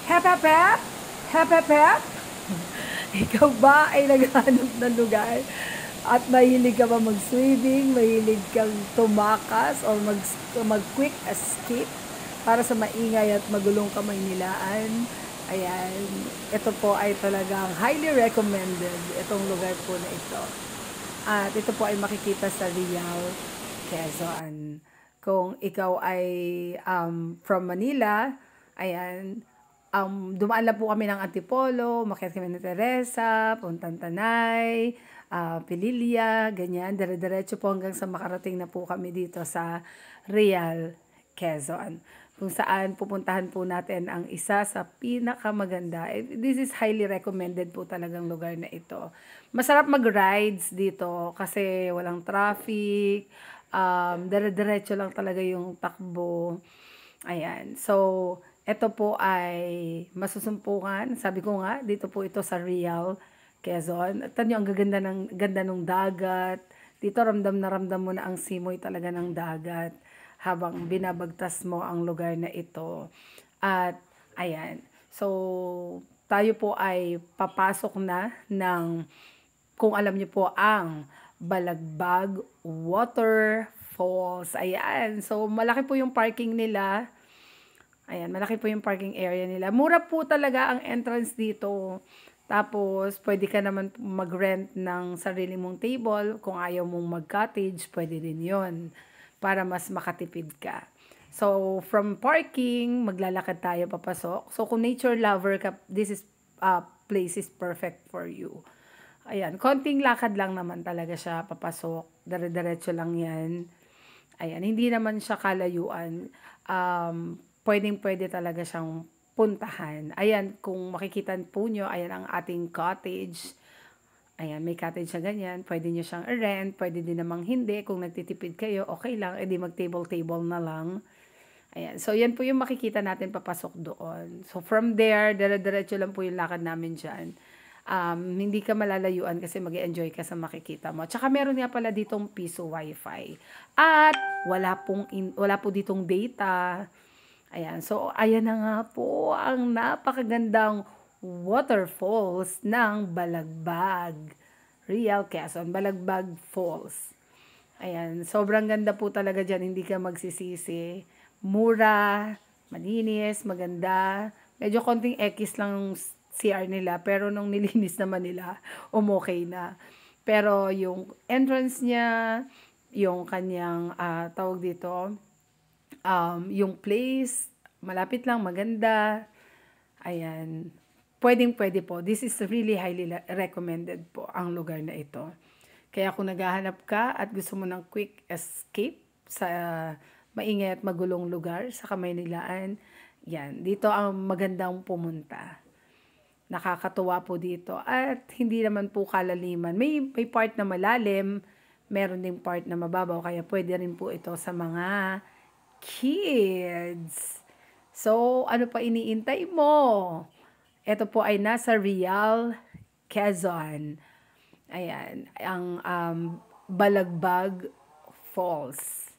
Hep, hep, hep! Hep, hep, hep! Ikaw ba ay naghahanap ng lugar at mahilig ka ba mag-swimming, mahilig kang tumakas o mag-quick escape para sa maingay at magulong Kamaynilaan? Ayan, ito po ay talagang highly recommended, itong lugar po na ito. At ito po ay makikita sa Riau, Quezon. Kung ikaw ay from Manila, ayan, dumaan lang po kami ng Antipolo, umakyat kami ng Teresa, Puntang Tanay, Pililya, ganyan. Dire-diretso po hanggang sa makarating na po kami dito sa Real, Quezon. Kung saan pupuntahan po natin ang isa sa pinakamaganda. This is highly recommended po talagang lugar na ito. Masarap mag-rides dito kasi walang traffic, dire-diretso lang talaga yung takbo. Ayan. So, ito po ay masusumpungan. Sabi ko nga, dito po ito sa Real, Quezon. At tanyo, ang ganda ng dagat. Dito ramdam na ramdam mo na ang simoy talaga ng dagat habang binabagtas mo ang lugar na ito. At, ayan. So, tayo po ay papasok na ng, kung alam niyo po, ang Balagbag Waterfalls. Ayan. So, malaki po yung parking nila. Ayan, malaki po yung parking area nila. Mura po talaga ang entrance dito. Tapos, pwede ka naman mag-rent ng sarili mong table. Kung ayaw mong mag-cottage, pwede din yon para mas makatipid ka. So, from parking, maglalakad tayo papasok. So, kung nature lover ka, this is place is perfect for you. Ayan, konting lakad lang naman talaga siya papasok. Dire-diretso lang yan. Ayan, hindi naman siya kalayuan. Pwedeng-pwede talaga siyang puntahan. Ayan, kung makikita po nyo, ayan ang ating cottage. Ayan, may cottage na ganyan. Pwede nyo siyang rent, pwede din namang hindi. Kung nagtitipid kayo, okay lang. Edi mag-table-table na lang. Ayan, so yan po yung makikita natin papasok doon. So from there, dire-diretso lang po yung lakad namin dyan. Hindi ka malalayuan kasi mag-enjoy ka sa makikita mo. Tsaka meron nga pala ditong piso wifi. At wala po ditong data. Ayan, so ayan na nga po ang napakagandang waterfalls ng Balagbag. Real Quezon, Balagbag Falls. Ayan, sobrang ganda po talaga dyan, hindi ka magsisisi. Mura, malinis, maganda. Medyo konting X lang CR nila, pero nung nilinis naman nila, okay na. Pero yung entrance niya, yung kanyang tawag dito, yung place, malapit lang, maganda. Ayan. Pwedeng-pwede po. This is really highly recommended po ang lugar na ito. Kaya kung naghahanap ka at gusto mo ng quick escape sa maingay at magulong lugar sa Kamaynilaan, yan, dito ang magandang pumunta. Nakakatuwa po dito at hindi naman po kalaliman. May part na malalim, meron ding part na mababaw, kaya pwede rin po ito sa mga kids. So, ano pa iniintay mo? Ito po ay nasa Real, Quezon. Ayan, ang Balagbag Falls.